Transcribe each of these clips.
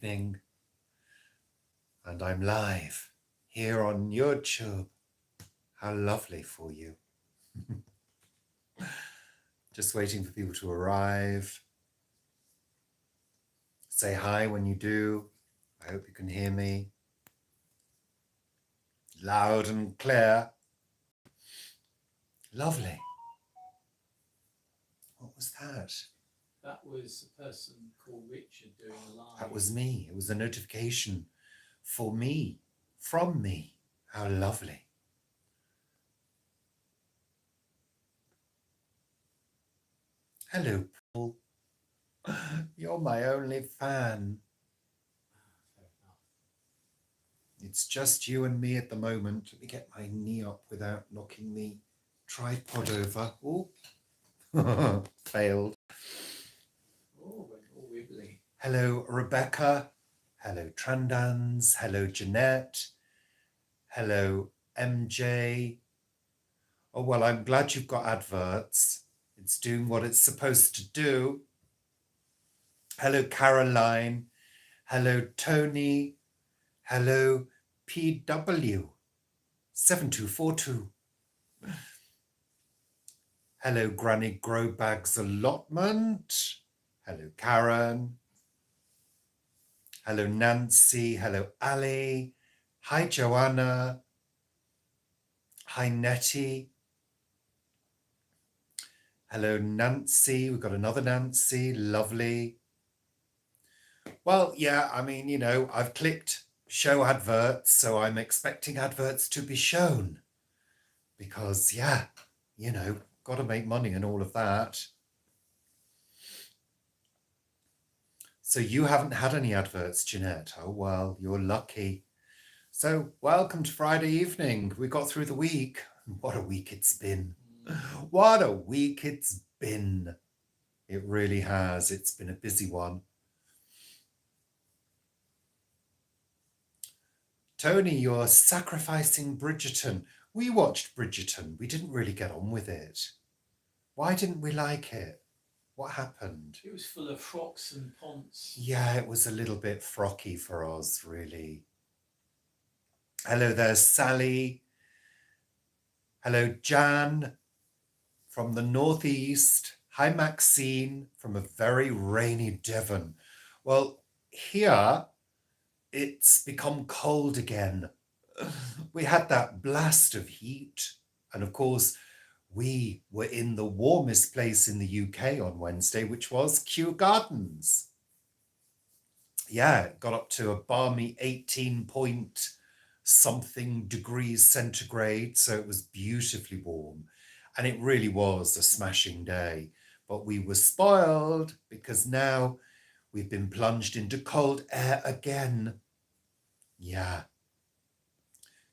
Thing, and I'm live here on YouTube. How lovely for you. Just waiting for people to arrive. Say hi when you do. I hope you can hear me loud and clear. Lovely. What was that? That was a person called Richard doing a live. That was me. It was a notification for me, from me. How lovely. Hello, Paul. You're my only fan. It's just you and me at the moment. Let me get my knee up without knocking the tripod over. Oh, failed. Oh, went all wibbly. Hello, Rebecca. Hello, Trandans. Hello, Jeanette. Hello, MJ. Oh, well, I'm glad you've got adverts. It's doing what it's supposed to do. Hello, Caroline. Hello, Tony. Hello, PW 7242. Hello, Granny Growbag's allotment. Hello, Karen. Hello, Nancy. Hello, Ali. Hi, Joanna. Hi, Nettie. Hello, Nancy. We've got another Nancy. Lovely. Well, yeah, I mean, you know, I've clicked show adverts, so I'm expecting adverts to be shown. Because, yeah, you know, got to make money and all of that. So you haven't had any adverts, Jeanette. Oh, well, you're lucky. So welcome to Friday evening. We got through the week. What a week it's been. What a week it's been. It really has. It's been a busy one. Tony, you're sacrificing Bridgerton. We watched Bridgerton. We didn't really get on with it. Why didn't we like it? What happened? It was full of frocks and ponts. Yeah, it was a little bit frocky for us, really. Hello there, Sally. Hello, Jan from the northeast. Hi, Maxine from a very rainy Devon. Well, here it's become cold again. We had that blast of heat, and of course, we were in the warmest place in the UK on Wednesday, which was Kew Gardens. Yeah, it got up to a balmy 18 point something degrees centigrade, so it was beautifully warm. And it really was a smashing day. But we were spoiled because now we've been plunged into cold air again. Yeah.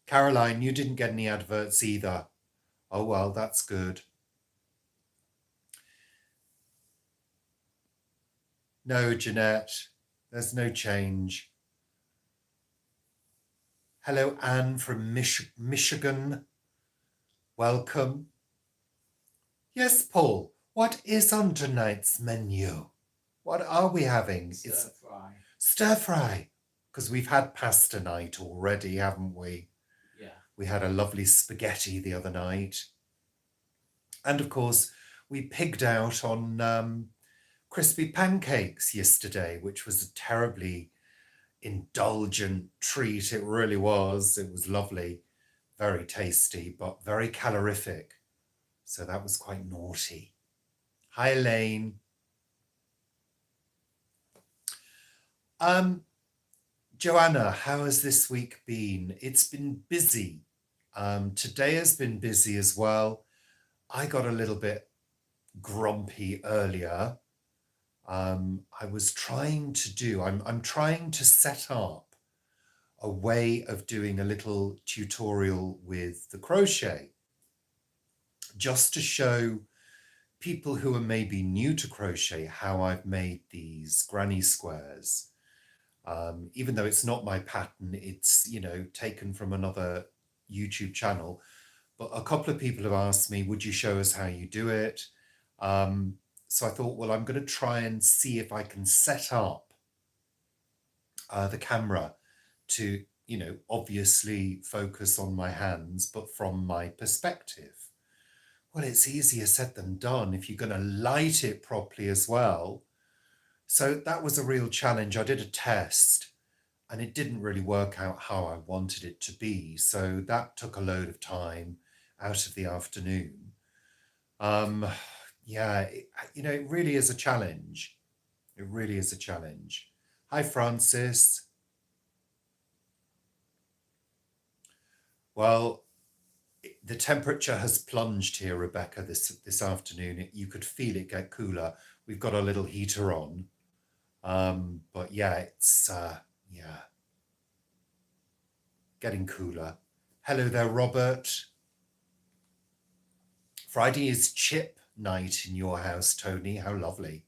Caroline, you didn't get any adverts either. Oh, well, that's good. No, Jeanette, there's no change. Hello, Anne from Michigan. Welcome. Yes, Paul, what is on tonight's menu? What are we having? Stir fry. Stir fry, because we've had pasta night already, haven't we? Yeah. We had a lovely spaghetti the other night. And of course, we pigged out on crispy pancakes yesterday, which was a terribly indulgent treat. It really was. It was lovely, very tasty, but very calorific. So that was quite naughty. Hi, Elaine. Joanna, how has this week been? It's been busy. Today has been busy as well. I got a little bit grumpy earlier. I was trying to do, I'm trying to set up a way of doing a little tutorial with the crochet, just to show people who are maybe new to crochet how I've made these granny squares. Even though it's not my pattern, it's, you know, taken from another YouTube channel. But a couple of people have asked me, would you show us how you do it? So I thought, well, I'm going to try and see if I can set up the camera to, obviously focus on my hands, but from my perspective. Well, it's easier said than done if you're going to light it properly as well. So that was a real challenge. I did a test and it didn't really work out how I wanted it to be. So that took a load of time out of the afternoon. Yeah, it really is a challenge. It really is a challenge. Hi, Francis. Well, the temperature has plunged here, Rebecca, this afternoon. You could feel it get cooler. We've got a little heater on. But yeah, it's getting cooler. Hello there, Robert. Friday is chip night in your house, Tony. How lovely.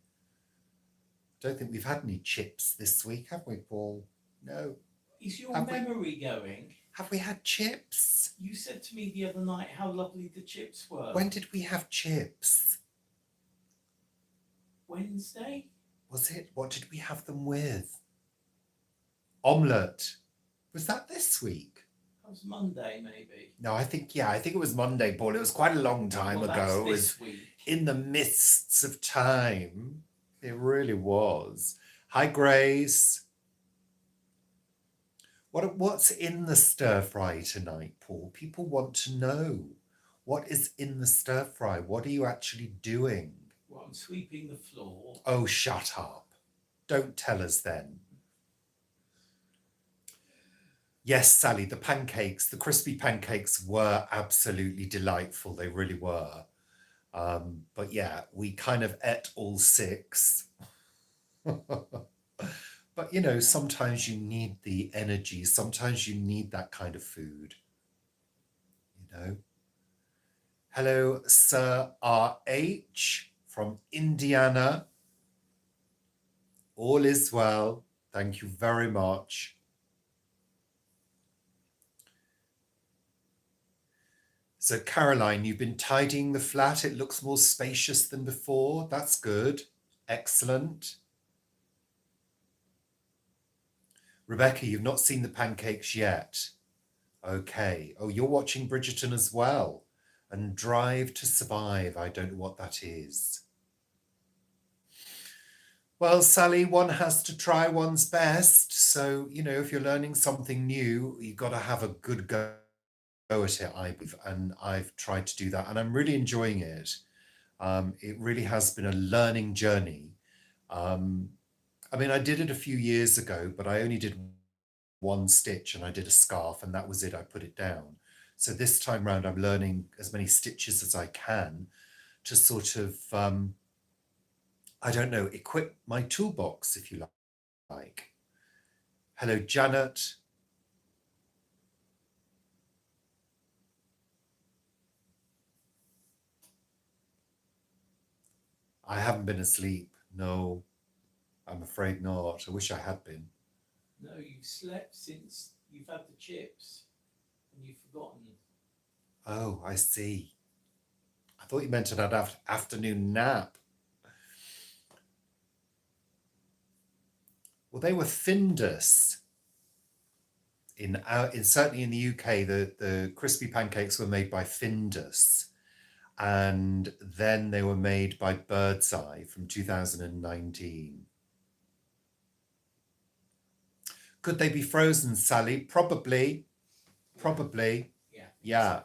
Don't think we've had any chips this week, have we, Paul? No. Is your memory going? Have we had chips? You said to me the other night how lovely the chips were. When did we have chips? Wednesday? Was it? What did we have them with? Omelette. Was that this week? That was Monday, maybe. No, I think it was Monday, Paul. It was quite a long time ago. That's this week. In the mists of time. It really was. Hi, Grace. What's in the stir fry tonight, Paul? People want to know. What is in the stir fry? What are you actually doing? Well, I'm sweeping the floor. Oh, shut up. Don't tell us then. Yes, Sally, the crispy pancakes were absolutely delightful. They really were. But yeah, we kind of ate all 6. But, sometimes you need the energy. Sometimes you need that kind of food. Hello, Sir RH from Indiana. All is well. Thank you very much. So, Caroline, you've been tidying the flat. It looks more spacious than before. That's good. Excellent. Rebecca, you've not seen the pancakes yet. Okay. Oh, you're watching Bridgerton as well. And Drive to Survive. I don't know what that is. Well, Sally, one has to try one's best. So, if you're learning something new, you've got to have a good go at it, I believe. And I've tried to do that. And I'm really enjoying it. It really has been a learning journey. I did it a few years ago, but I only did one stitch and I did a scarf and that was it. I put it down. So this time round, I'm learning as many stitches as I can to sort of, equip my toolbox, if you like. Hello, Janet. I haven't been asleep. No, I'm afraid not. I wish I had been. No, you've slept since you've had the chips and you've forgotten. Oh, I see. I thought you meant an afternoon nap. Well, they were Findus. Certainly in the UK, the crispy pancakes were made by Findus. And then they were made by Birdseye from 2019. Could they be frozen, Sally? Probably. Yeah.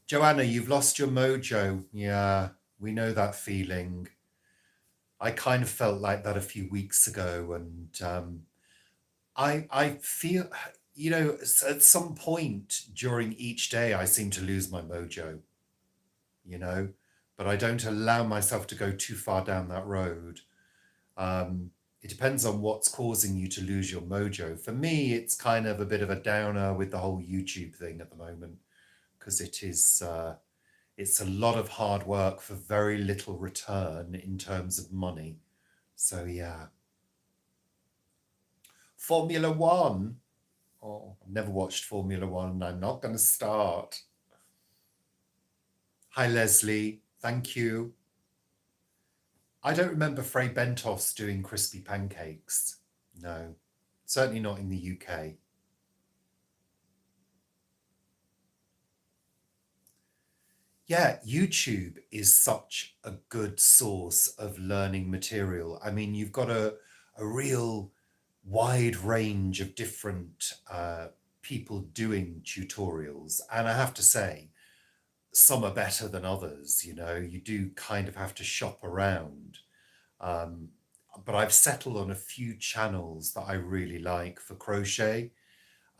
Joanna, you've lost your mojo. Yeah, we know that feeling. I kind of felt like that a few weeks ago. And I feel, at some point during each day, I seem to lose my mojo. But I don't allow myself to go too far down that road. It depends on what's causing you to lose your mojo. For me, it's kind of a bit of a downer with the whole YouTube thing at the moment, because it's a lot of hard work for very little return in terms of money. So yeah. Formula One. Oh, I've never watched Formula One and I'm not going to start. Hi, Leslie. Thank you. I don't remember Fray Bentos doing crispy pancakes. No. certainly not in the UK. Yeah, YouTube is such a good source of learning material. I mean, you've got a real wide range of different people doing tutorials. And I have to say, some are better than others, you know, you do kind of have to shop around. Um, but I've settled on a few channels that I really like for crochet,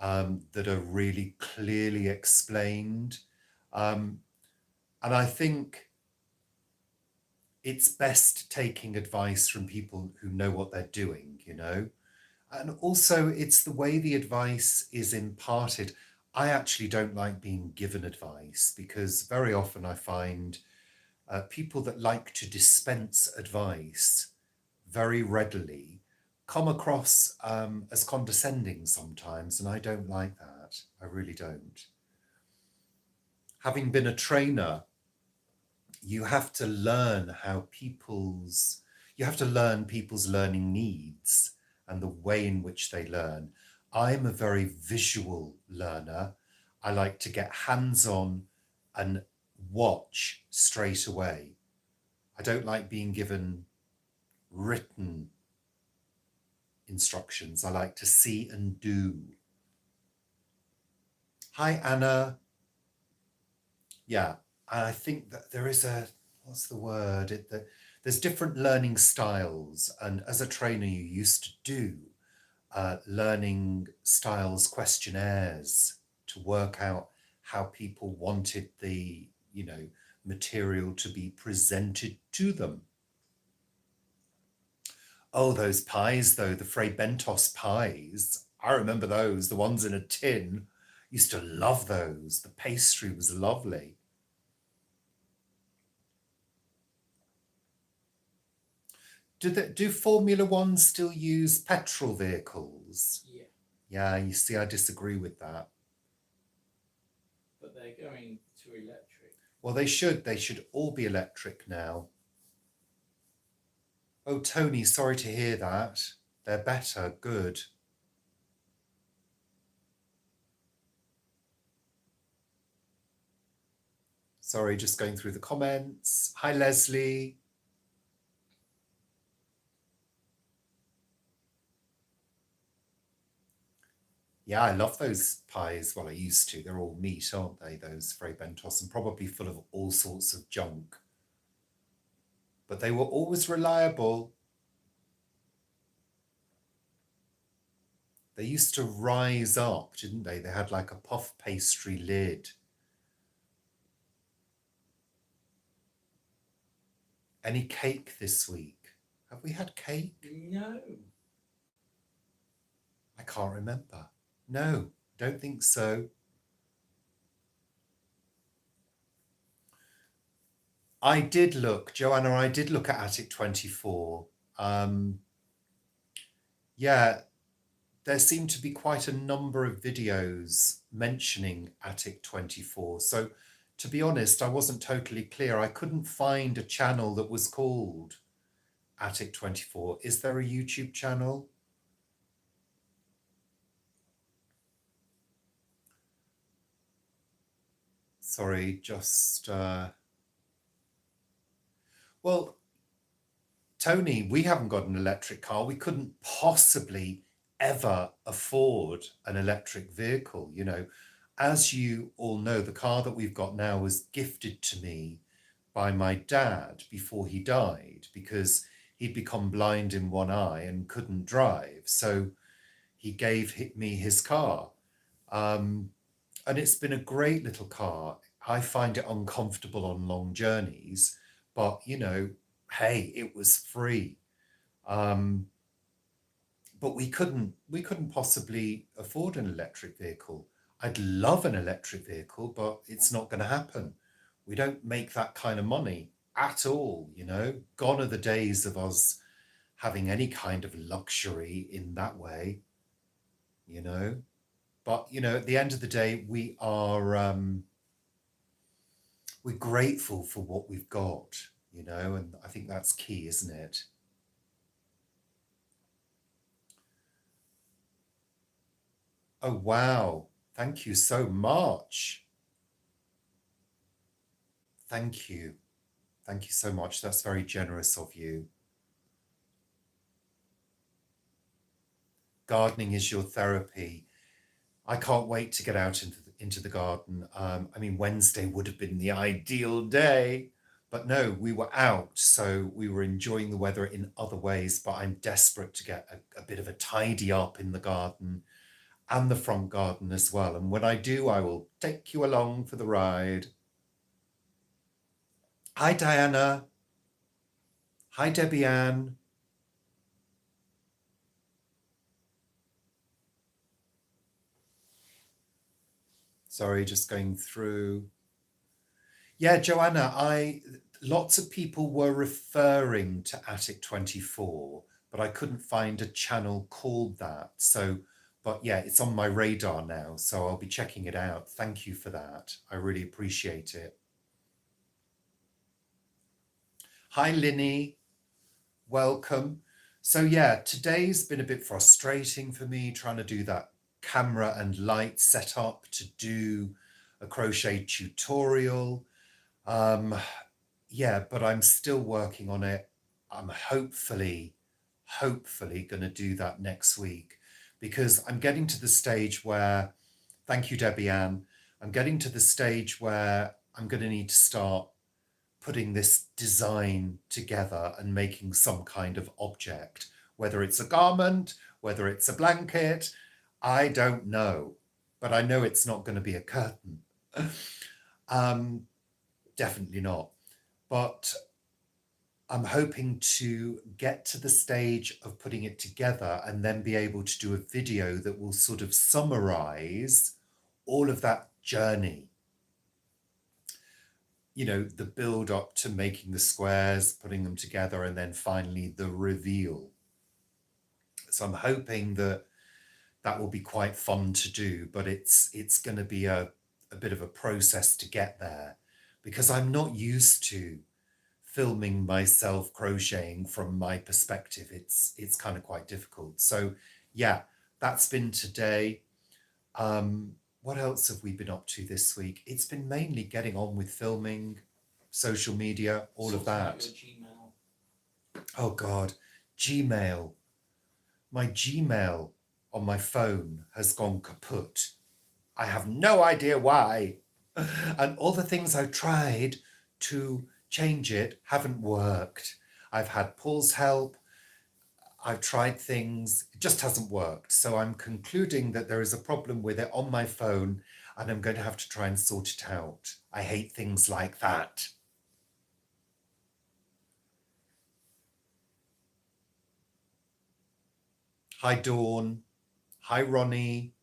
that are really clearly explained. Um, and I think it's best taking advice from people who know what they're doing, you know? And also, it's the way the advice is imparted. I actually don't like being given advice because very often I find people that like to dispense advice very readily come across as condescending sometimes, and I don't like that. I really don't. Having been a trainer, you have to learn you have to learn people's learning needs and the way in which they learn. I'm a very visual learner. I like to get hands-on and watch straight away. I don't like being given written instructions. I like to see and do. Hi, Anna. Yeah, I think that there is what's the word? There's different learning styles. And as a trainer, you used to do learning styles questionnaires to work out how people wanted the, material to be presented to them. Oh, those pies, though, the Fray Bentos pies. I remember those, the ones in a tin. Used to love those. The pastry was lovely. Do Formula One still use petrol vehicles? Yeah. Yeah, you see, I disagree with that. But they're going to electric. Well, they should. They should all be electric now. Oh, Tony, sorry to hear that. They're better. Good. Sorry, just going through the comments. Hi, Leslie. Yeah, I love those pies. Well, I used to. They're all meat, aren't they, those Fray Bentos, and probably full of all sorts of junk. But they were always reliable. They used to rise up, didn't they? They had like a puff pastry lid. Any cake this week? Have we had cake? No. I can't remember. No, don't think so. I did look, Joanna, I did look at Attic 24. Yeah, there seemed to be quite a number of videos mentioning Attic 24. So to be honest, I wasn't totally clear. I couldn't find a channel that was called Attic 24. Is there a YouTube channel? Sorry, just... Well, Tony, we haven't got an electric car. We couldn't possibly ever afford an electric vehicle. You know, as you all know, the car that we've got now was gifted to me by my dad before he died because he'd become blind in one eye and couldn't drive. So he gave me his car. And it's been a great little car. I find it uncomfortable on long journeys, but hey, it was free. But we couldn't possibly afford an electric vehicle. I'd love an electric vehicle, but it's not going to happen. We don't make that kind of money at all, Gone are the days of us having any kind of luxury in that way, But, at the end of the day, we are we're grateful for what we've got, and I think that's key, isn't it? Oh, wow. Thank you so much. Thank you. Thank you so much. That's very generous of you. Gardening is your therapy. I can't wait to get out into the garden. I mean, Wednesday would have been the ideal day, but no, we were out. So we were enjoying the weather in other ways, but I'm desperate to get a bit of a tidy up in the garden and the front garden as well. And when I do, I will take you along for the ride. Hi, Diana. Hi, Debbie Ann. Sorry, just going through. Yeah, Joanna, lots of people were referring to Attic 24, but I couldn't find a channel called that. So, but yeah, it's on my radar now, so I'll be checking it out. Thank you for that. I really appreciate it. Hi, Linny. Welcome. So yeah, today's been a bit frustrating for me trying to do that camera and light setup to do a crochet tutorial. Yeah, but I'm still working on it. I'm hopefully going to do that next week because I'm getting to the stage where, thank you, Debbie Ann, I'm getting to the stage where I'm going to need to start putting this design together and making some kind of object, whether it's a garment, whether it's a blanket, I don't know, but I know it's not going to be a curtain. Definitely not. But I'm hoping to get to the stage of putting it together and then be able to do a video that will sort of summarize all of that journey. You know, the build up to making the squares, putting them together, and then finally the reveal. So I'm hoping that that will be quite fun to do, but it's going to be a bit of a process to get there because I'm not used to filming myself crocheting from my perspective. It's kind of quite difficult. So yeah, that's been today. What else have we been up to this week? It's been mainly getting on with filming, social media, all of that. Oh God, Gmail. My Gmail on my phone has gone kaput. I have no idea why. And all the things I've tried to change it haven't worked. I've had Paul's help. I've tried things. It just hasn't worked. So I'm concluding that there is a problem with it on my phone and I'm going to have to try and sort it out. I hate things like that. Hi, Dawn. Hi, Ronnie.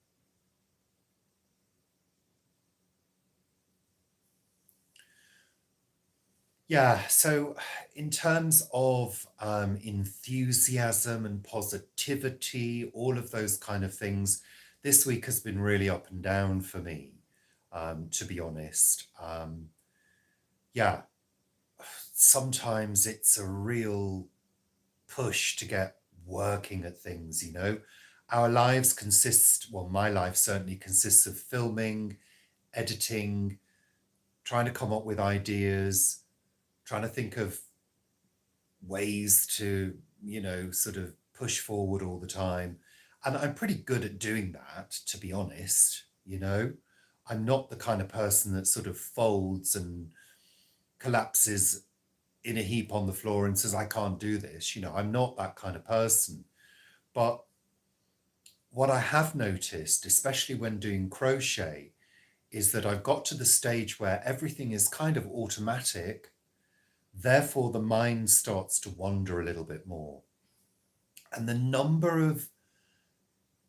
Yeah, so in terms of enthusiasm and positivity, all of those kind of things, this week has been really up and down for me, to be honest. Yeah, sometimes it's a real push to get working at things, you know. Our lives consist, well, my life certainly consists of filming, editing, trying to come up with ideas, trying to think of ways to, you know, sort of push forward all the time. And I'm pretty good at doing that, to be honest, you know. I'm not the kind of person that sort of folds and collapses in a heap on the floor and says, I can't do this. You know, I'm not that kind of person. But what I have noticed, especially when doing crochet, is that I've got to the stage where everything is kind of automatic. Therefore, the mind starts to wander a little bit more. And the number of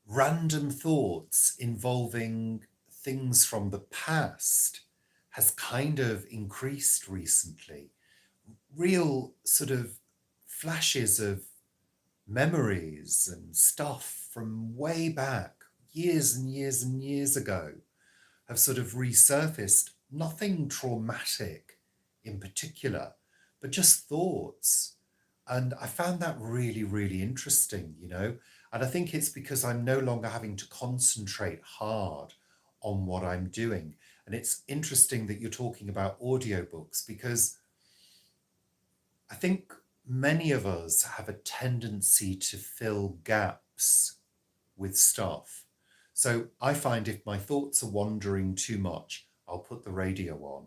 random thoughts involving things from the past has kind of increased recently. Real sort of flashes of memories and stuff from way back, years and years and years ago, have sort of resurfaced. Nothing traumatic in particular, but just thoughts. And I found that really, really interesting, you know. And I think it's because I'm no longer having to concentrate hard on what I'm doing. And it's interesting that you're talking about audiobooks, because I think many of us have a tendency to fill gaps with stuff. So I find if my thoughts are wandering too much, I'll put the radio on,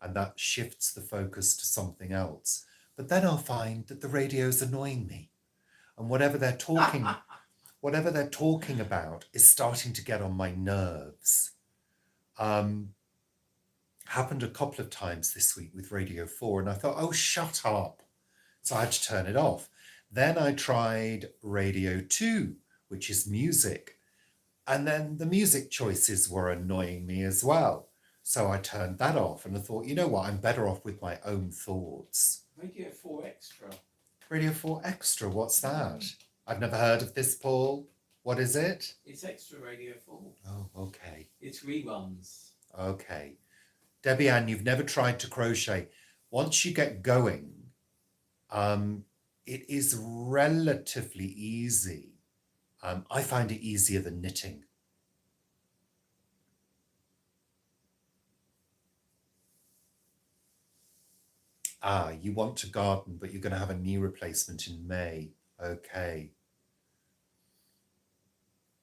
and that shifts the focus to something else. But then I'll find that the radio's annoying me, and whatever they're talking about is starting to get on my nerves. Happened a couple of times this week with Radio 4, and I thought, oh, shut up. So I had to turn it off. Then I tried Radio 2, which is music. And then the music choices were annoying me as well. So I turned that off and I thought, you know what, I'm better off with my own thoughts. Radio 4 Extra. Radio 4 Extra, what's that? I've never heard of this, Paul. What is it? It's Extra Radio 4. Oh, okay. It's reruns. Okay. Debbie Ann, you've never tried to crochet. Once you get going, it is relatively easy. I find it easier than knitting. You want to garden, but you're going to have a knee replacement in May. Okay.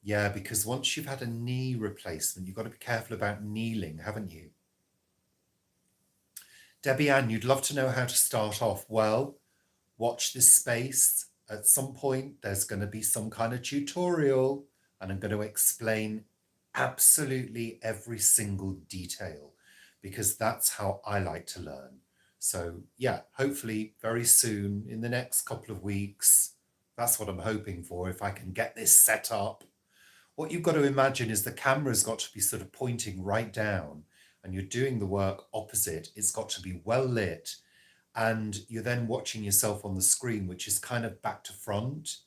Yeah, because once you've had a knee replacement, you've got to be careful about kneeling, haven't you? Debbie Ann, you'd love to know how to start off. Well, watch this space. At some point, there's going to be some kind of tutorial, and I'm going to explain absolutely every single detail, because that's how I like to learn. So yeah, hopefully very soon, in the next couple of weeks, that's what I'm hoping for, if I can get this set up. What you've got to imagine is the camera's got to be sort of pointing right down, and you're doing the work opposite. It's got to be well lit, and you're then watching yourself on the screen, which is kind of back to front.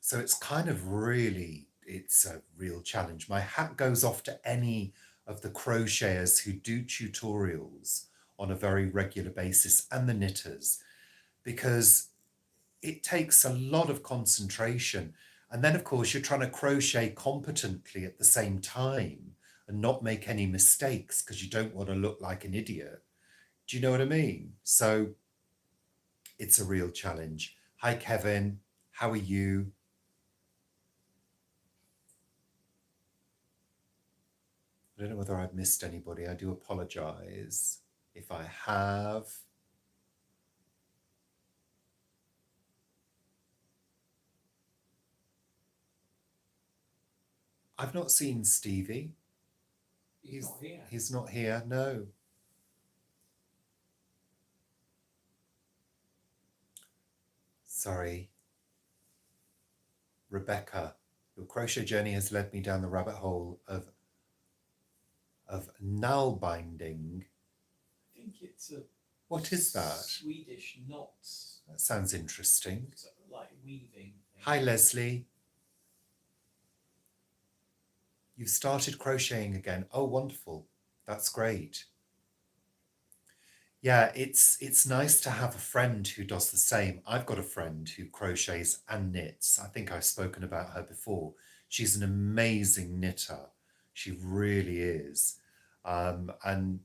So it's kind of really, it's a real challenge. My hat goes off to any of the crocheters who do tutorials on a very regular basis, and the knitters, because it takes a lot of concentration. And then, of course, you're trying to crochet competently at the same time and not make any mistakes, because you don't want to look like an idiot. Do you know what I mean? So it's a real challenge. Hi, Kevin. How are you? I don't know whether I've missed anybody. I do apologize if I have. I've not seen Stevie. He's not here. He's not here, no. Sorry. Rebecca, your crochet journey has led me down the rabbit hole of null binding. I think it's a... What is that? Swedish knots. That sounds interesting. It's like weaving thing. Hi, Leslie. You've started crocheting again. Oh, wonderful. That's great. Yeah, it's nice to have a friend who does the same. I've got a friend who crochets and knits. I think I've spoken about her before. She's an amazing knitter. She really is. And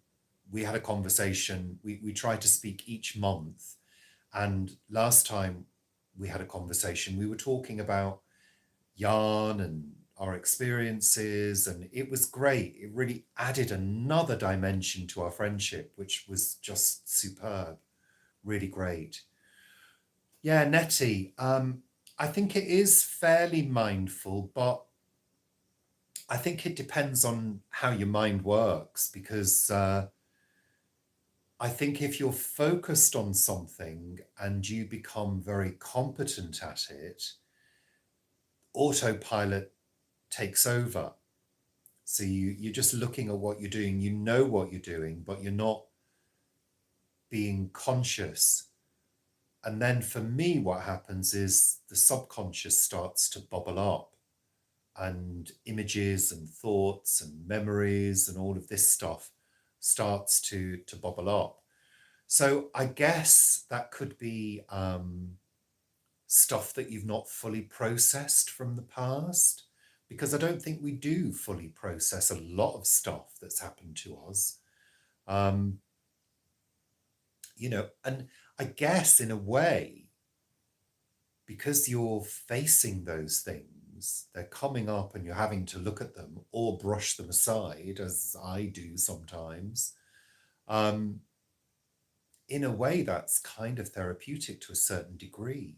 we had a conversation. We try to speak each month. And last time we had a conversation, we were talking about yarn and our experiences, and it was great. It really added another dimension to our friendship, which was just superb. Really great. Yeah, Nettie, I think it is fairly mindful, but I think it depends on how your mind works, because I think if you're focused on something and you become very competent at it, autopilot takes over. So you're just looking at what you're doing, you know what you're doing, but you're not being conscious. And then for me, what happens is the subconscious starts to bubble up, and images and thoughts and memories and all of this stuff starts to bubble up. So I guess that could be stuff that you've not fully processed from the past, because I don't think we do fully process a lot of stuff that's happened to us. And I guess in a way, because you're facing those things, they're coming up and you're having to look at them or brush them aside, as I do sometimes. In a way, that's kind of therapeutic to a certain degree,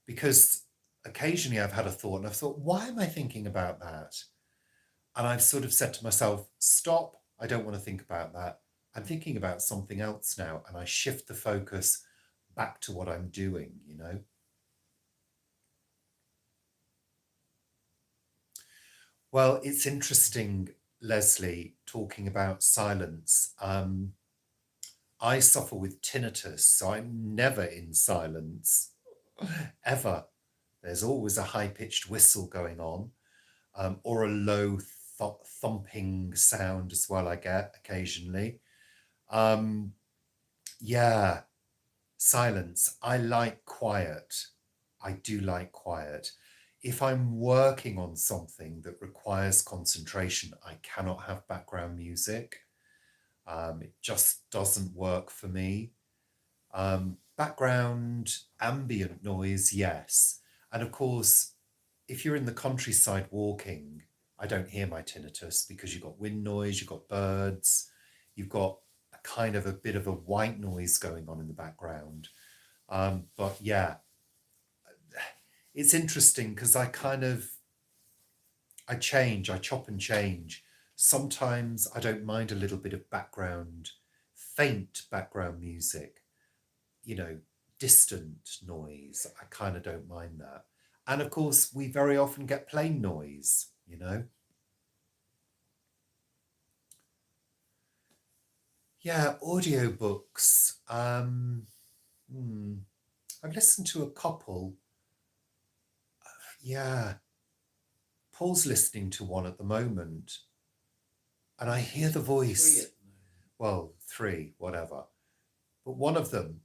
because occasionally I've had a thought and I've thought, why am I thinking about that? And I've sort of said to myself, stop, I don't want to think about that. I'm thinking about something else now. And I shift the focus back to what I'm doing, Well, it's interesting, Leslie, talking about silence. I suffer with tinnitus, so I'm never in silence, ever. There's always a high-pitched whistle going on, or a low thumping sound as well, I get occasionally. Yeah, silence. I like quiet. I do like quiet. If I'm working on something that requires concentration, I cannot have background music. It just doesn't work for me. Background ambient noise, yes. And of course, if you're in the countryside walking, I don't hear my tinnitus because you've got wind noise, you've got birds, you've got a bit of a white noise going on in the background. But yeah, it's interesting because I chop and change. Sometimes I don't mind a little bit of faint background music, distant noise. I kind of don't mind that. And of course, we very often get plain noise, Yeah, audiobooks. I've listened to a couple. Yeah. Paul's listening to one at the moment. And I hear the voice. Well, 3, whatever. But one of them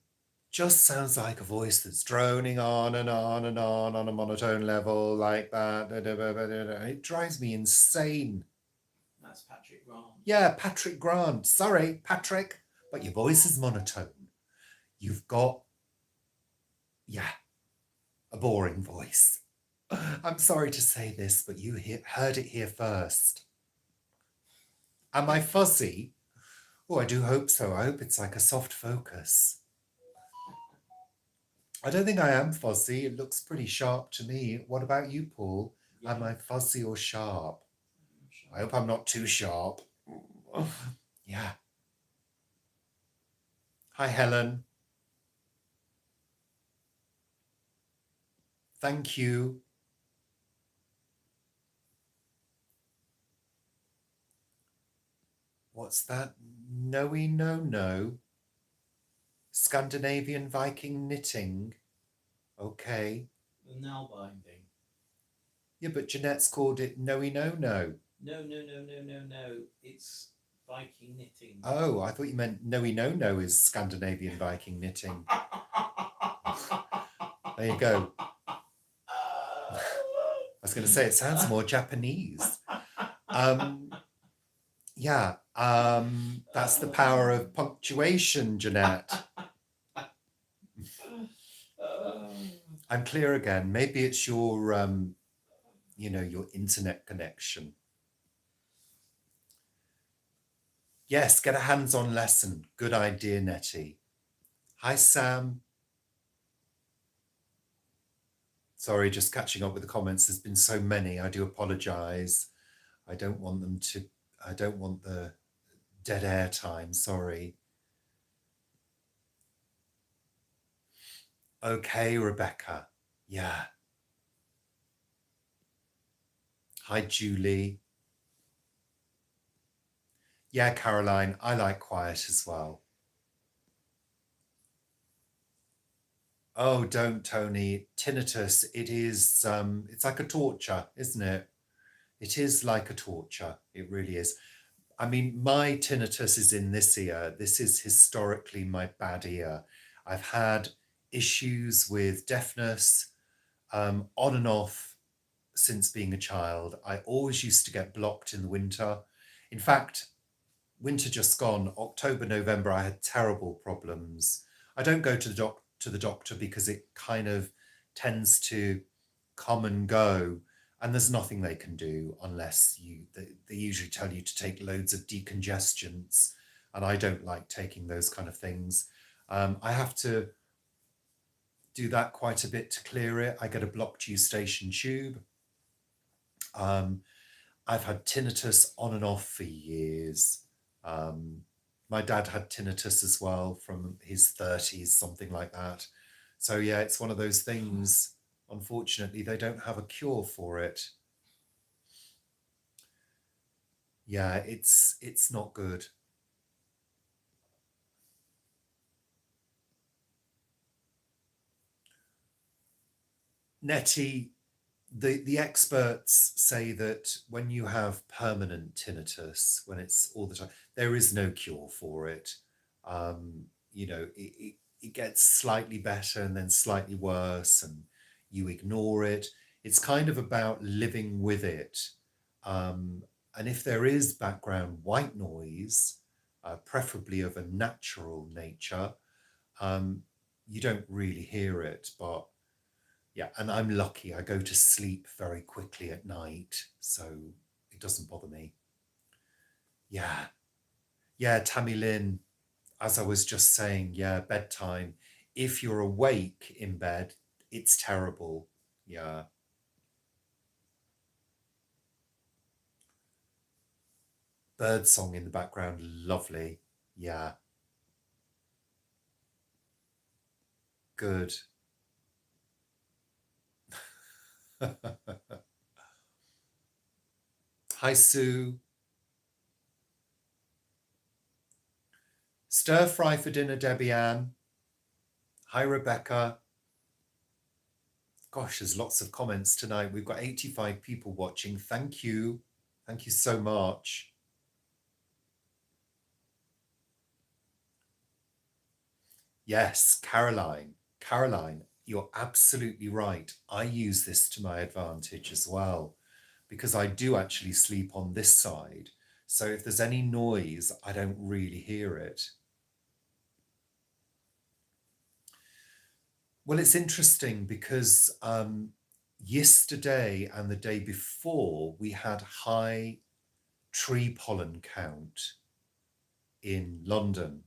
just sounds like a voice that's droning on and on and on a monotone level like that. It drives me insane. That's Patrick Grant. Yeah, Patrick Grant. Sorry, Patrick, but your voice is monotone. You've got, a boring voice. I'm sorry to say this, but you heard it here first. Am I fuzzy? Oh, I do hope so. I hope it's like a soft focus. I don't think I am fuzzy. It looks pretty sharp to me. What about you, Paul? Yeah. Am I fuzzy or sharp? I hope I'm not too sharp. Yeah. Hi, Helen. Thank you. What's that? No. Scandinavian Viking knitting. Okay. The nail binding. Yeah, but Jeanette's called it no. No. It's Viking knitting. Oh, I thought you meant no is Scandinavian Viking knitting. There you go. I was going to say, it sounds more Japanese. Yeah, that's the power of punctuation, Jeanette. I'm clear again. Maybe it's your, your internet connection. Yes, get a hands-on lesson. Good idea, Nettie. Hi, Sam. Sorry, just catching up with the comments. There's been so many. I do apologise. I don't want the dead air time. Sorry. Okay, Rebecca. Yeah. Hi, Julie. Yeah, Caroline, I like quiet as well. Oh, don't, Tony. Tinnitus, it is, it's like a torture, isn't it? It is like a torture. It really is. I mean, my tinnitus is in this ear. This is historically my bad ear. I've had issues with deafness, on and off since being a child. I always used to get blocked in the winter. In fact, winter just gone, October, November, I had terrible problems. I don't go to the doctor because it kind of tends to come and go, and there's nothing they can do unless they usually tell you to take loads of decongestants, and I don't like taking those kind of things. I have to do that quite a bit to clear it. I get a blocked Eustachian tube. I've had tinnitus on and off for years. My dad had tinnitus as well from his 30s, something like that. So yeah, it's one of those things. Unfortunately, they don't have a cure for it. Yeah, it's not good. Nettie, the experts say that when you have permanent tinnitus, when it's all the time, there is no cure for it. It gets slightly better and then slightly worse, and you ignore it. It's kind of about living with it. And if there is background white noise, preferably of a natural nature, you don't really hear it. But yeah, and I'm lucky. I go to sleep very quickly at night, so it doesn't bother me. Yeah. Yeah, Tammy Lynn, as I was just saying, yeah, bedtime. If you're awake in bed, it's terrible. Yeah. Bird song in the background, lovely. Yeah. Good. Hi, Sue. Stir fry for dinner, Debbie Ann. Hi, Rebecca. Gosh, there's lots of comments tonight. We've got 85 people watching. Thank you. Thank you so much. Yes, Caroline. Caroline, you're absolutely right. I use this to my advantage as well, because I do actually sleep on this side. So if there's any noise, I don't really hear it. Well, it's interesting because yesterday and the day before, we had high tree pollen count in London.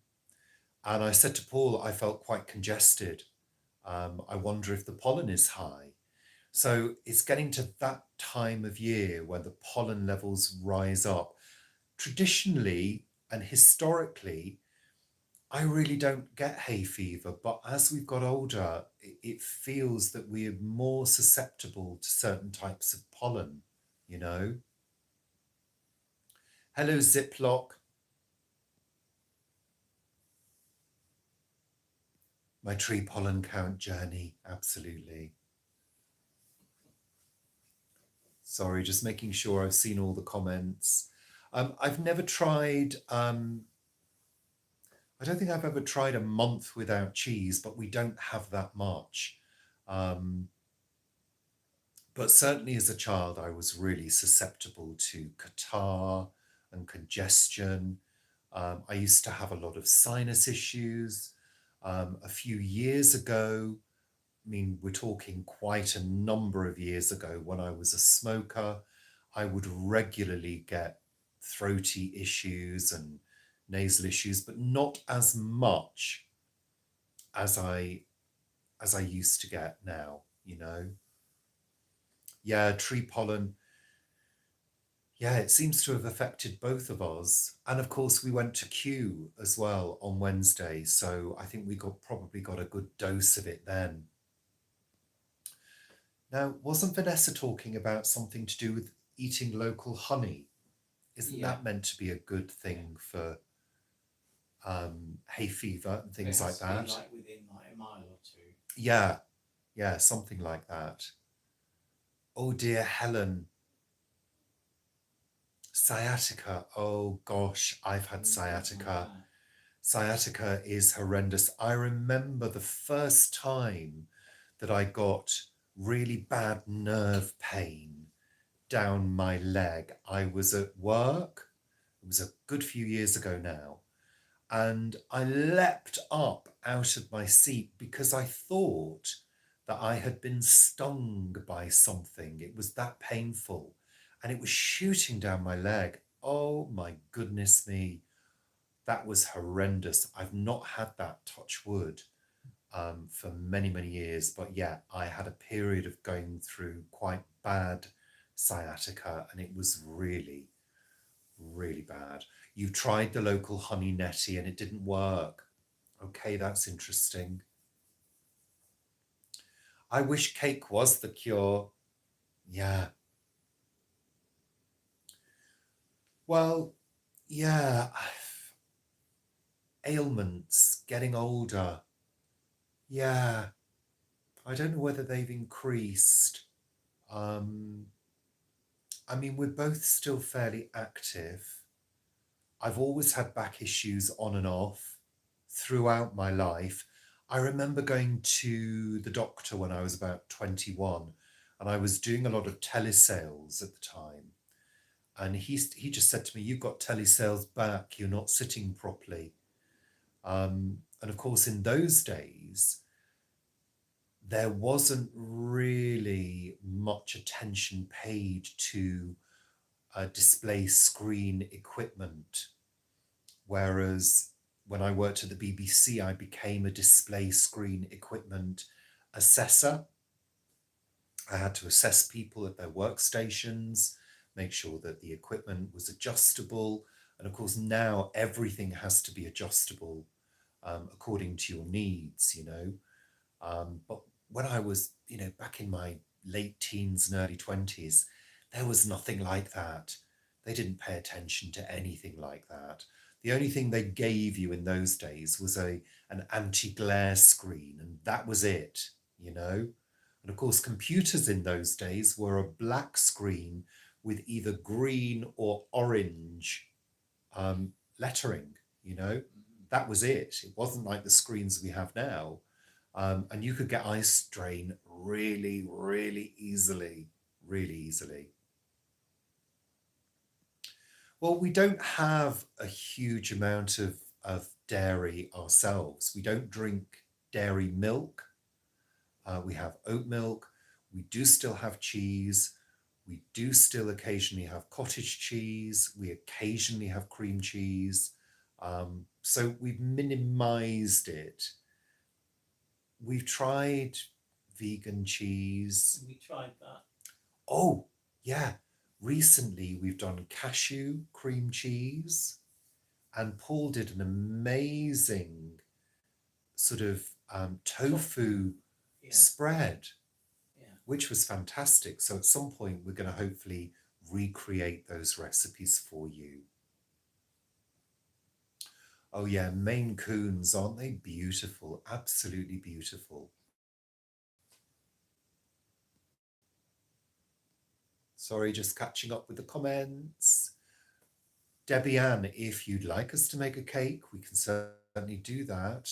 And I said to Paul, I felt quite congested. I wonder if the pollen is high. So it's getting to that time of year where the pollen levels rise up. Traditionally and historically, I really don't get hay fever, but as we've got older, it feels that we are more susceptible to certain types of pollen, you know? Hello, Ziploc. My tree pollen count journey, absolutely. Sorry, just making sure I've seen all the comments. I've never tried, I don't think I've ever tried a month without cheese, but we don't have that much. But certainly as a child, I was really susceptible to catarrh and congestion. I used to have a lot of sinus issues. A few years ago, I mean, we're talking quite a number of years ago, when I was a smoker, I would regularly get throaty issues and nasal issues, but not as much as I used to get now, you know. Yeah, tree pollen. Yeah, it seems to have affected both of us. And of course, we went to Kew as well on Wednesday. So I think we probably got a good dose of it then. Now, wasn't Vanessa talking about something to do with eating local honey? Isn't that meant to be a good thing for hay fever and things like that? Like within like a mile or two. Yeah, yeah, something like that. Oh dear, Helen. Sciatica. Oh gosh, I've had sciatica. Sciatica is horrendous. I remember the first time that I got really bad nerve pain down my leg. I was at work. It was a good few years ago now. And I leapt up out of my seat because I thought that I had been stung by something. It was that painful. And it was shooting down my leg. Oh my goodness me. That was horrendous. I've not had that, touch wood, for many, many years. But yeah, I had a period of going through quite bad sciatica, and it was really, really bad. You tried the local honey netty and it didn't work. Okay, that's interesting. I wish cake was the cure. Yeah. Well, yeah. Ailments, getting older. Yeah. I don't know whether they've increased. Um, I mean, we're both still fairly active. I've always had back issues on and off throughout my life. I remember going to the doctor when I was about 21, and I was doing a lot of telesales at the time. And he just said to me, "You've got telesales back, you're not sitting properly." And of course, in those days, there wasn't really much attention paid to display screen equipment. Whereas when I worked at the BBC, I became a display screen equipment assessor. I had to assess people at their workstations, make sure that the equipment was adjustable. And of course, now everything has to be adjustable according to your needs, you know. But when I was, back in my late teens and early 20s, there was nothing like that. They didn't pay attention to anything like that. The only thing they gave you in those days was an anti-glare screen, and that was it, you know. And of course, computers in those days were a black screen with either green or orange lettering, you know. That was it. It wasn't like the screens we have now. And you could get eye strain really, really easily, really easily. Well, we don't have a huge amount of dairy ourselves. We don't drink dairy milk. We have oat milk. We do still have cheese. We do still occasionally have cottage cheese. We occasionally have cream cheese. So we've minimized it. We've tried vegan cheese. We tried that. Oh, yeah. Recently, we've done cashew cream cheese, and Paul did an amazing sort of tofu Yeah. spread, Yeah. which was fantastic. So at some point, we're going to hopefully recreate those recipes for you. Oh, yeah, Maine Coons, aren't they beautiful? Absolutely beautiful. Sorry, just catching up with the comments. Debbie Ann, if you'd like us to make a cake, we can certainly do that.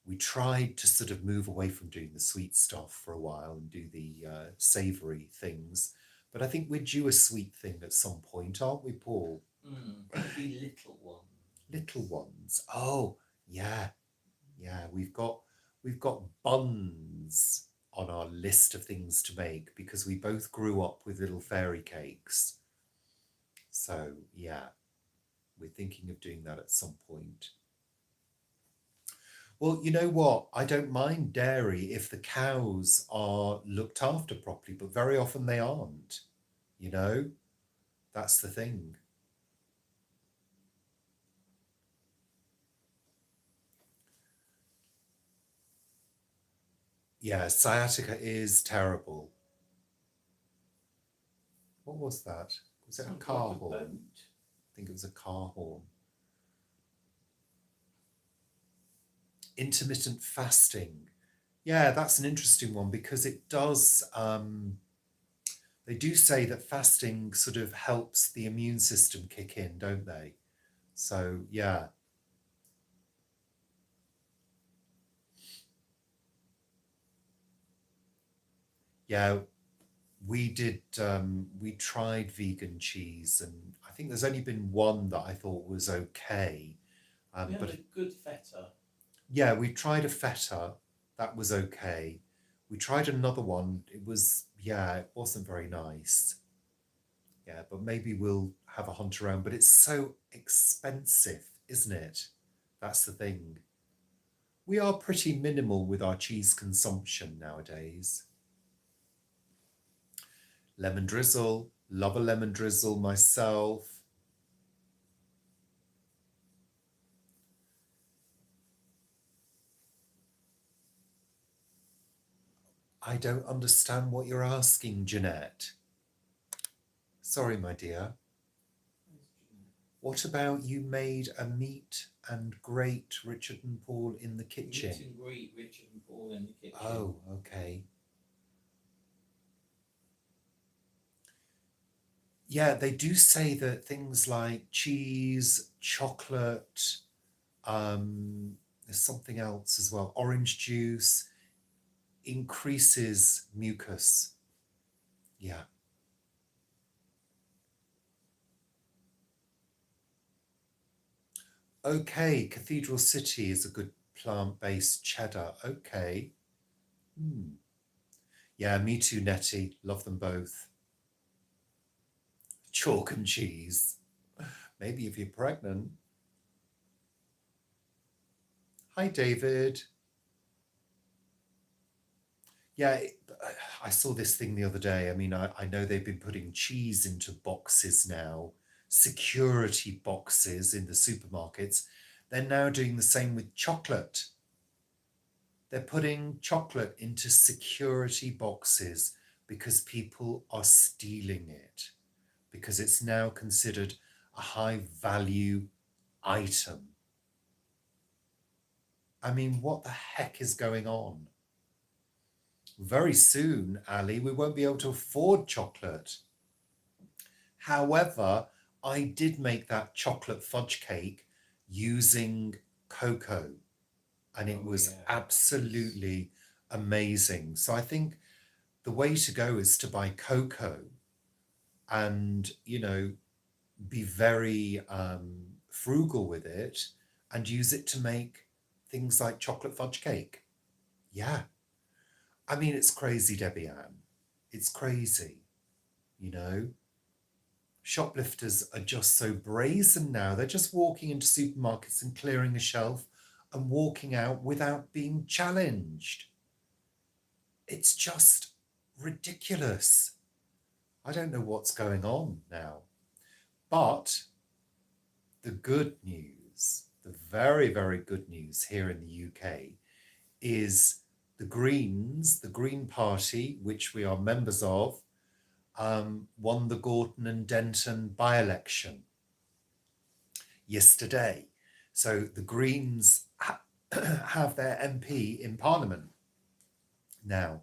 We tried to sort of move away from doing the sweet stuff for a while and do the savoury things. But I think we're due a sweet thing at some point, aren't we, Paul? Maybe little ones. Little ones. Oh, yeah. Yeah, we've got buns on our list of things to make because we both grew up with little fairy cakes. So, yeah, we're thinking of doing that at some point. Well, you know what? I don't mind dairy if the cows are looked after properly, but very often they aren't, you know? That's the thing. Yeah, sciatica is terrible. What was that? Was it a car horn? I think it was a car horn. Intermittent fasting. Yeah, that's an interesting one because it does, they do say that fasting sort of helps the immune system kick in, don't they? So, yeah. Yeah, we did. We tried vegan cheese, and I think there's only been one that I thought was okay. We have But a good feta. yeah, we tried a feta. That was okay. We tried another one. It was, yeah, it wasn't very nice. Yeah, but maybe we'll have a hunt around. But it's so expensive, isn't it? That's the thing. We are pretty minimal with our cheese consumption nowadays. Lemon drizzle, love a lemon drizzle myself. I don't understand what you're asking, Jeanette. Sorry, my dear. What about you made a meet and greet Richard and Paul in the kitchen? Meet and greet Richard and Paul in the kitchen. Oh, okay. Yeah, they do say that things like cheese, chocolate, there's something else as well, orange juice, increases mucus. Yeah. Okay, Cathedral City is a good plant-based cheddar. Okay. Yeah, me too, Nettie. Love them both. Chalk and cheese. Maybe if you're pregnant. Hi, David. Yeah, I saw this thing the other day. I mean, I know they've been putting cheese into boxes now, security boxes in the supermarkets. They're now doing the same with chocolate. They're putting chocolate into security boxes because people are stealing it, because it's now considered a high value item. I mean, what the heck is going on? Very soon, Ali, we won't be able to afford chocolate. However, I did make that chocolate fudge cake using cocoa, and it was absolutely amazing. So I think the way to go is to buy cocoa and, be very frugal with it and use it to make things like chocolate fudge cake. Yeah. I mean, it's crazy, Debbie Ann. It's crazy, you know. Shoplifters are just so brazen now. They're just walking into supermarkets and clearing a shelf and walking out without being challenged. It's just ridiculous. I don't know what's going on now. But the good news, the very, very good news here in the UK is the Greens, the Green Party, which we are members of, won the Gorton and Denton by-election yesterday. So the Greens have their MP in Parliament now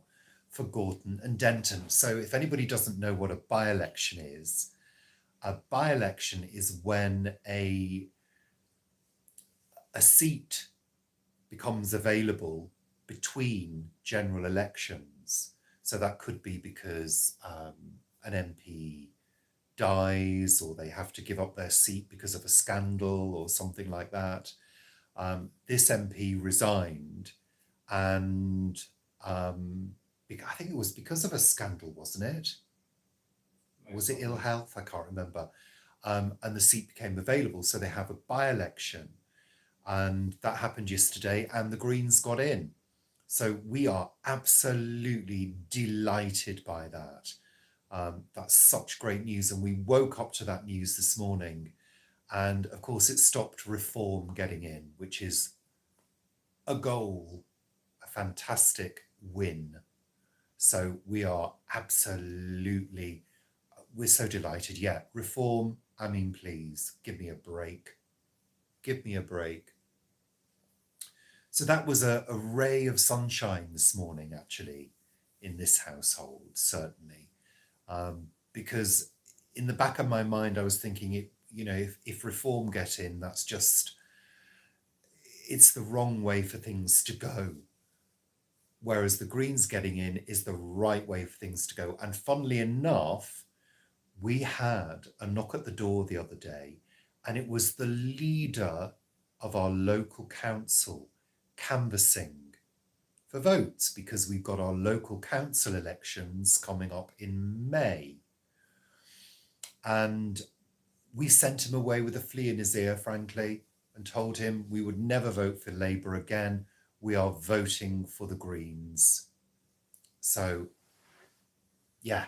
for Gorton and Denton. So if anybody doesn't know what a by-election is when a seat becomes available between general elections. So that could be because an MP dies, or they have to give up their seat because of a scandal or something like that. This MP resigned, and I think it was because of a scandal, wasn't it? Was it ill health? I can't remember. And the seat became available, so they have a by-election, and that happened yesterday, and the Greens got in. So we are absolutely delighted by that. That's such great news, and we woke up to that news this morning, and of course it stopped Reform getting in, which is a goal, a fantastic win. So we are absolutely, we're so delighted. Yeah, Reform, I mean, please, give me a break. Give me a break. So that was a ray of sunshine this morning, actually, in this household, certainly. Because in the back of my mind, I was thinking, if Reform get in, it's the wrong way for things to go. whereas the Greens getting in is the right way for things to go. And funnily enough, we had a knock at the door the other day, and it was the leader of our local council canvassing for votes, because we've got our local council elections coming up in May. And we sent him away with a flea in his ear, frankly, and told him we would never vote for Labour again. We are voting for the Greens. So, yeah,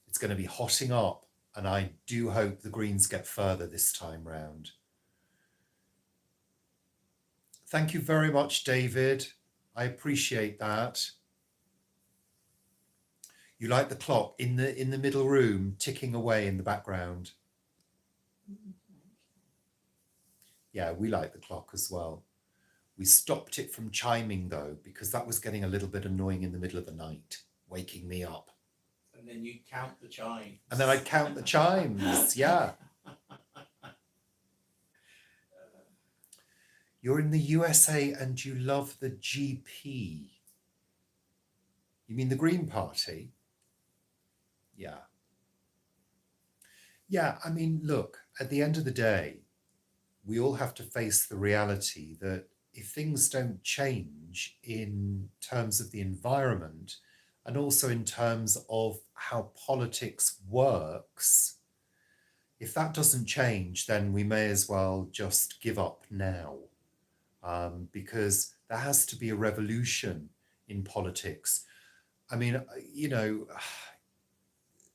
it's going to be hotting up, and I do hope the Greens get further this time round. Thank you very much, David. I appreciate that. You like the clock in the middle room ticking away in the background? Yeah, we like the clock as well. We stopped it from chiming though, because that was getting a little bit annoying in the middle of the night, waking me up. And then you count the chimes. And then I'd count the chimes, yeah. You're in the USA and you love the GP. You mean the Green Party? Yeah. Yeah, I mean, look, at the end of the day, we all have to face the reality that if things don't change in terms of the environment and also in terms of how politics works, if that doesn't change, then we may as well just give up now. Because there has to be a revolution in politics. I mean, you know,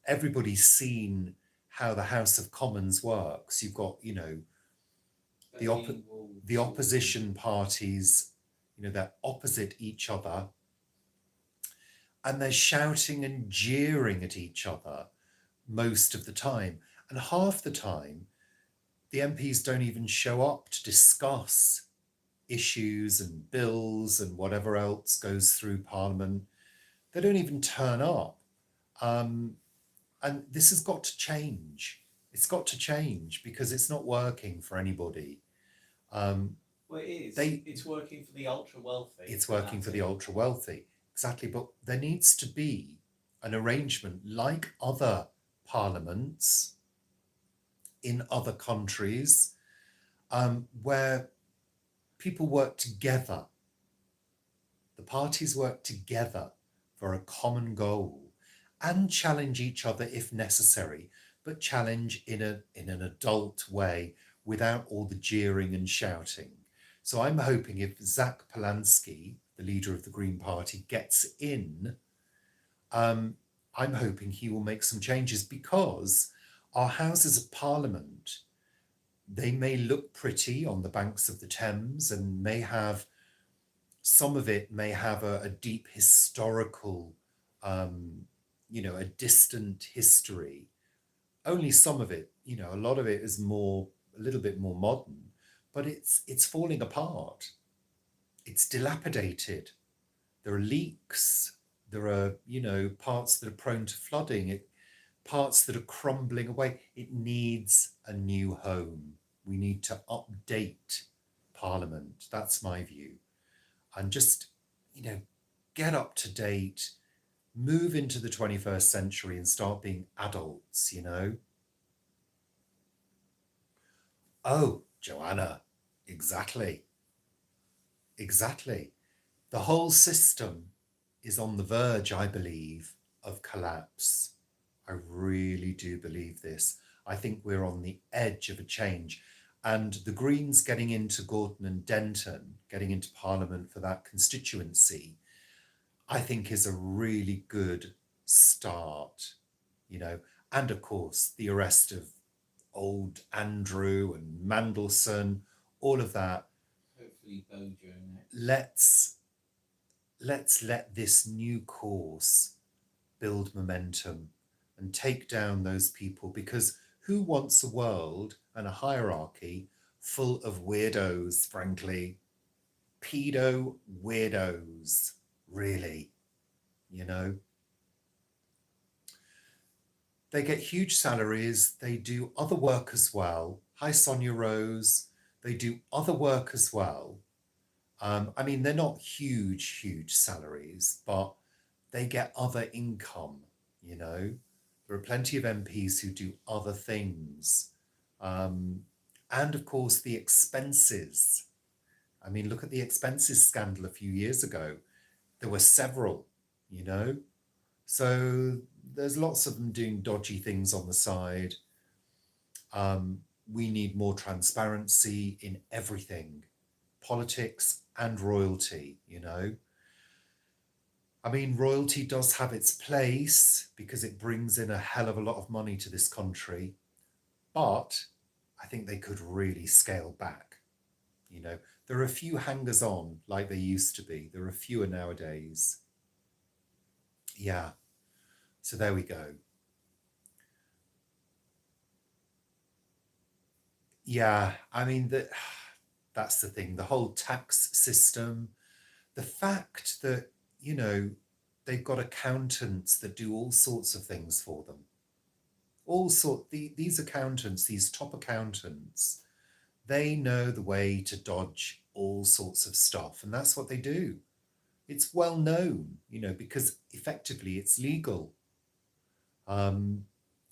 everybody's seen how the House of Commons works. You've got, you know, the opposition parties, you know, they're opposite each other, and they're shouting and jeering at each other most of the time. And half the time, the MPs don't even show up to discuss issues and bills and whatever else goes through Parliament. They don't even turn up. And this has got to change. It's got to change because it's not working for anybody. Well, it is. It's working for the ultra wealthy. It's working for the ultra wealthy. Exactly. But there needs to be an arrangement like other parliaments in other countries where people work together. The parties work together for a common goal and challenge each other if necessary, but challenge in an adult way without all the jeering and shouting. So I'm hoping if Zach Polanski, the leader of the Green Party, gets in, I'm hoping he will make some changes, because our Houses of Parliament, they may look pretty on the banks of the Thames and may have, some of it may have a deep historical, you know, a distant history. Only some of it, you know, a lot of it is more, a little bit more modern, but it's falling apart. It's dilapidated. There are leaks. There are, you know, parts that are prone to flooding, parts that are crumbling away. It needs a new home. We need to update Parliament. That's my view. And just, you know, get up to date, move into the 21st century and start being adults, you know? Oh, Joanna, exactly. Exactly. The whole system is on the verge, I believe, of collapse. I really do believe this. I think we're on the edge of a change. And the Greens getting into Gorton and Denton, getting into Parliament for that constituency, I think is a really good start, you know. And of course, the arrest of old Andrew and Mandelson, all of that. Hopefully Bojo next. Let's let this new course build momentum and take down those people, because who wants a world and a hierarchy full of weirdos, frankly? Pedo weirdos, really, you know? They get huge salaries. They do other work as well. Hi, Sonia Rose. They do other work as well. I mean, they're not huge salaries, but they get other income, you know. There are plenty of MPs who do other things. Um, and of course, the expenses. I mean, look at the expenses scandal a few years ago. There were several, you know. So there's lots of them doing dodgy things on the side. We need more transparency in everything, politics and royalty, you know. I mean, royalty does have its place because it brings in a hell of a lot of money to this country, but I think they could really scale back. You know, there are a few hangers on like they used to be, there are fewer nowadays. Yeah, so there we go. Yeah, I mean, that's the thing, the whole tax system, the fact that, you know, they've got accountants that do all sorts of things for them. These accountants, these top accountants, they know the way to dodge all sorts of stuff, and that's what they do. It's well known, you know, because effectively it's legal. Um,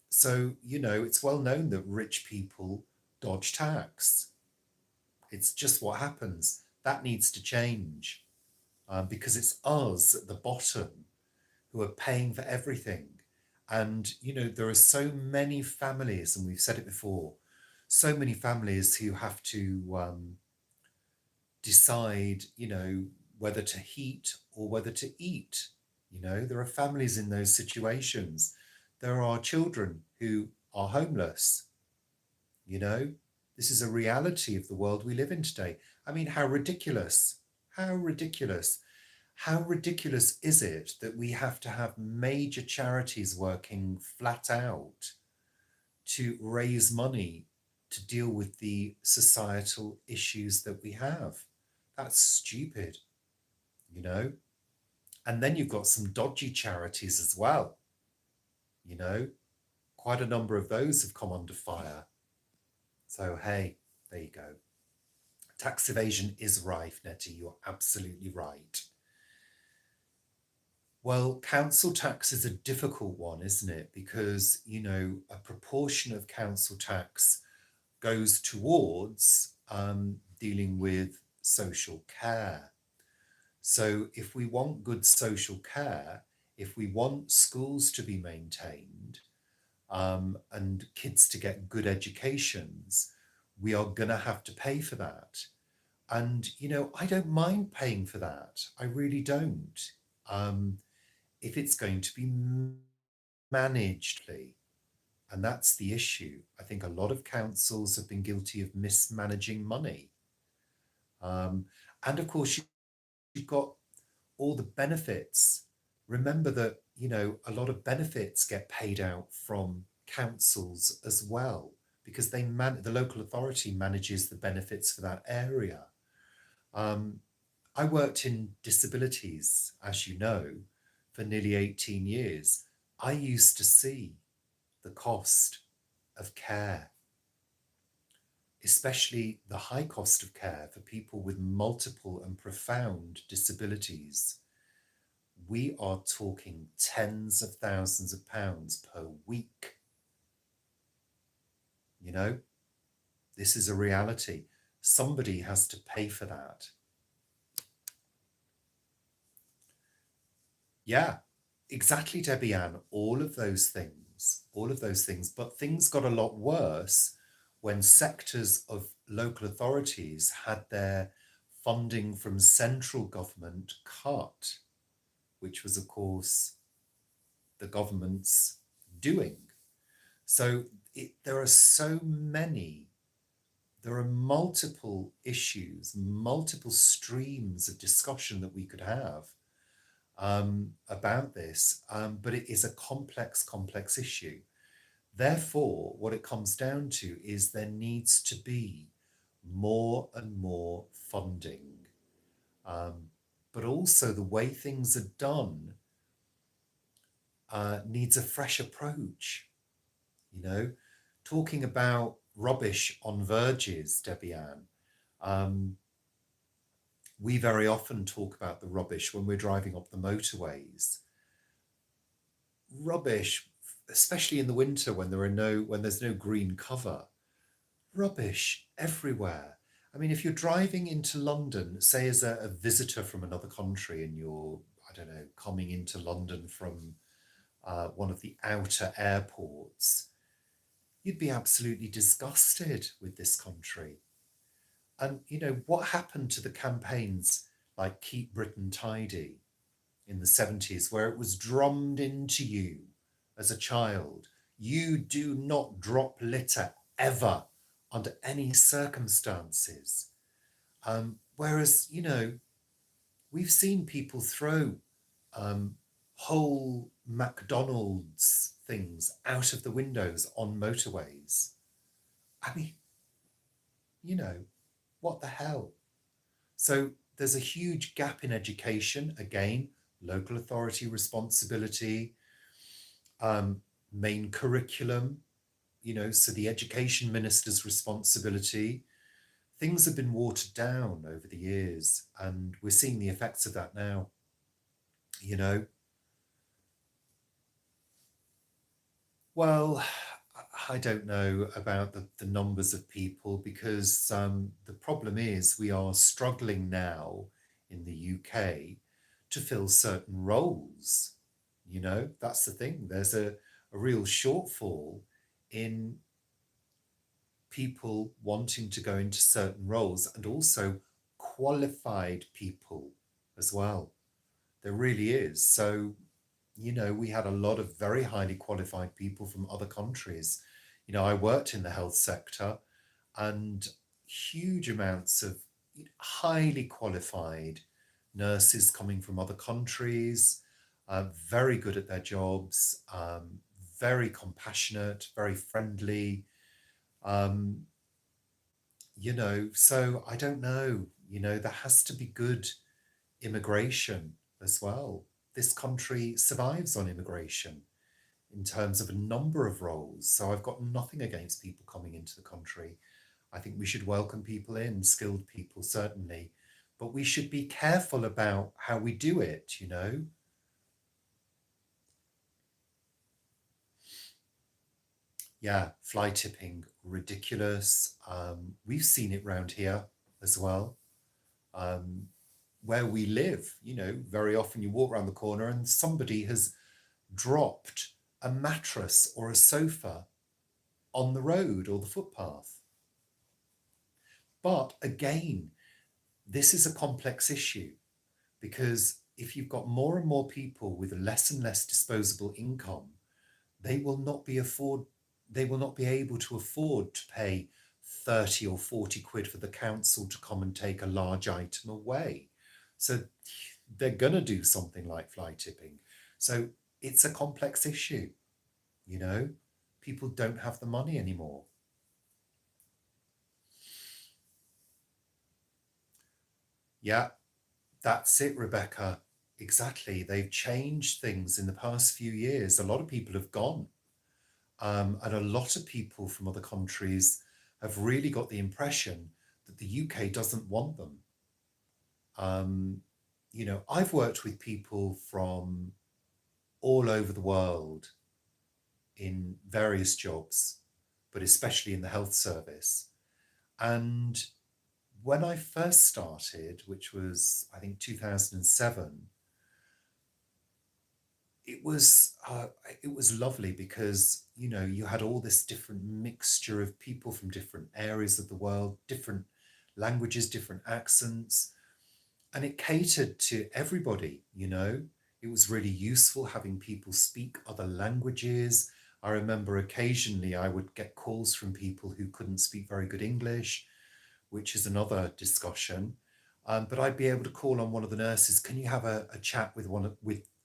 so, you know, it's well known that rich people dodge tax. It's just what happens. That needs to change, because it's us at the bottom who are paying for everything. And, you know, there are so many families, and we've said it before, so many families who have to decide, you know, whether to heat or whether to eat. You know, there are families in those situations. There are children who are homeless. You know, this is a reality of the world we live in today. I mean, how ridiculous! How ridiculous! How ridiculous is it that we have to have major charities working flat out to raise money to deal with the societal issues that we have? That's stupid, you know? And then you've got some dodgy charities as well, you know? Quite a number of those have come under fire. So, hey, there you go. Tax evasion is rife, Nettie. You're absolutely right. Well, council tax is a difficult one, isn't it? Because, you know, a proportion of council tax goes towards dealing with social care. So if we want good social care, if we want schools to be maintained, and kids to get good educations, we are going to have to pay for that. And, you know, I don't mind paying for that. I really don't. Um, if it's going to be managed, and that's the issue. I think a lot of councils have been guilty of mismanaging money. And of course, you've got all the benefits. Remember that, you know, a lot of benefits get paid out from councils as well, because the local authority manages the benefits for that area. I worked in disabilities, as you know, for nearly 18 years. I used to see the cost of care, especially the high cost of care for people with multiple and profound disabilities. We are talking tens of thousands of pounds per week. You know, this is a reality. Somebody has to pay for that. Yeah, exactly, Debbie Ann. All of those things, all of those things. But things got a lot worse when sectors of local authorities had their funding from central government cut, which was, of course, the government's doing. So there are so many, there are multiple issues, multiple streams of discussion that we could have about this, but it is a complex issue. Therefore, what it comes down to is there needs to be more and more funding, but also the way things are done needs a fresh approach. You know, talking about rubbish on verges, Debbie Ann, we very often talk about the rubbish when we're driving up the motorways. Rubbish, especially in the winter when there's no green cover, rubbish everywhere. I mean, if you're driving into London, say as a visitor from another country and you're, I don't know, coming into London from one of the outer airports, you'd be absolutely disgusted with this country. And, what happened to the campaigns like Keep Britain Tidy in the 70s, where it was drummed into you as a child, you do not drop litter ever under any circumstances. Whereas, we've seen people throw whole McDonald's things out of the windows on motorways. I mean, what the hell? So there's a huge gap in education. Again, local authority responsibility, main curriculum, so the education minister's responsibility. Things have been watered down over the years, and we're seeing the effects of that now. Well, I don't know about the numbers of people, because the problem is we are struggling now in the UK to fill certain roles. That's the thing. There's a real shortfall in people wanting to go into certain roles, and also qualified people as well. There really is. So, we had a lot of very highly qualified people from other countries. I worked in the health sector, and huge amounts of highly qualified nurses coming from other countries, very good at their jobs, very compassionate, very friendly. So I don't know, there has to be good immigration as well. This country survives on immigration in terms of a number of roles. So I've got nothing against people coming into the country. I think we should welcome people in, skilled people, certainly. But we should be careful about how we do it, Yeah, fly tipping, ridiculous. We've seen it round here as well. Where we live, very often you walk around the corner and somebody has dropped a mattress or a sofa on the road or the footpath. But again, this is a complex issue, because if you've got more and more people with less and less disposable income, they will not be able to afford to pay 30 or 40 quid for the council to come and take a large item away. So they're going to do something like fly tipping. So it's a complex issue. People don't have the money anymore. Yeah, that's it, Rebecca. Exactly. They've changed things in the past few years. A lot of people have gone. And a lot of people from other countries have really got the impression that the UK doesn't want them. I've worked with people from all over the world in various jobs, but especially in the health service. And when I first started, which was, I think, 2007, it was lovely, because you had all this different mixture of people from different areas of the world, different languages, different accents, and it catered to everybody. It was really useful having people speak other languages. I remember occasionally I would get calls from people who couldn't speak very good English, which is another discussion. But I'd be able to call on one of the nurses. Can you have a chat with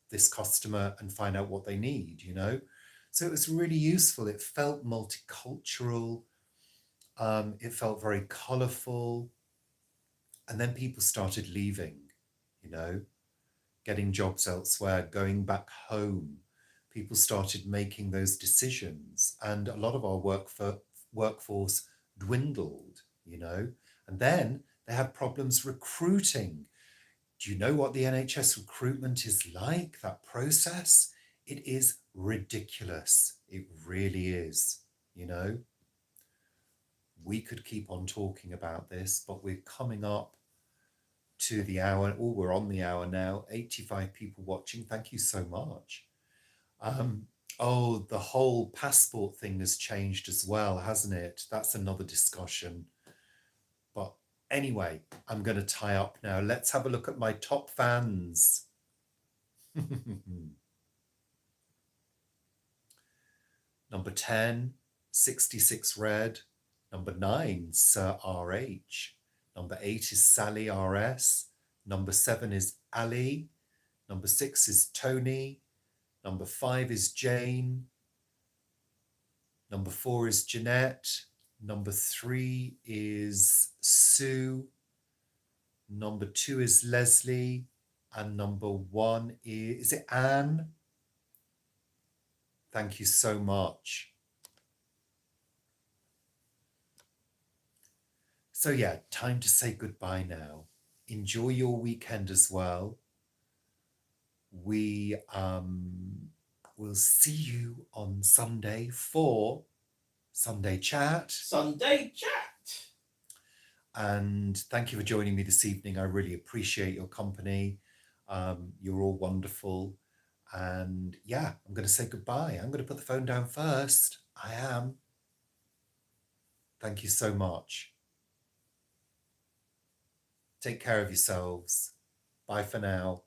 this customer and find out what they need? So it was really useful. It felt multicultural. It felt very colourful. And then people started leaving, getting jobs elsewhere, going back home. People started making those decisions, and a lot of our workforce dwindled, and then They have problems recruiting. Do you know what the NHS recruitment is like, that process? It is ridiculous. It really is, you know. We could keep on talking about this, but we're coming up to the hour. Oh, we're on the hour now. 85 people watching. Thank you so much. Oh, the whole passport thing has changed as well, hasn't it? That's another discussion. But anyway, I'm going to tie up now. Let's have a look at my top fans. Number 10, 66 Red. Number 9, Sir RH. Number 8 is Sally RS. Number 7 is Ali. Number 6 is Tony. Number 5 is Jane. Number 4 is Jeanette. Number 3 is Sue. Number 2 is Leslie. And number 1 is it Anne? Thank you so much. So yeah, time to say goodbye now. Enjoy your weekend as well. We will see you on Sunday for Sunday Chat. Sunday Chat. And thank you for joining me this evening. I really appreciate your company. You're all wonderful. And yeah, I'm going to say goodbye. I'm going to put the phone down first. I am. Thank you so much. Take care of yourselves. Bye for now.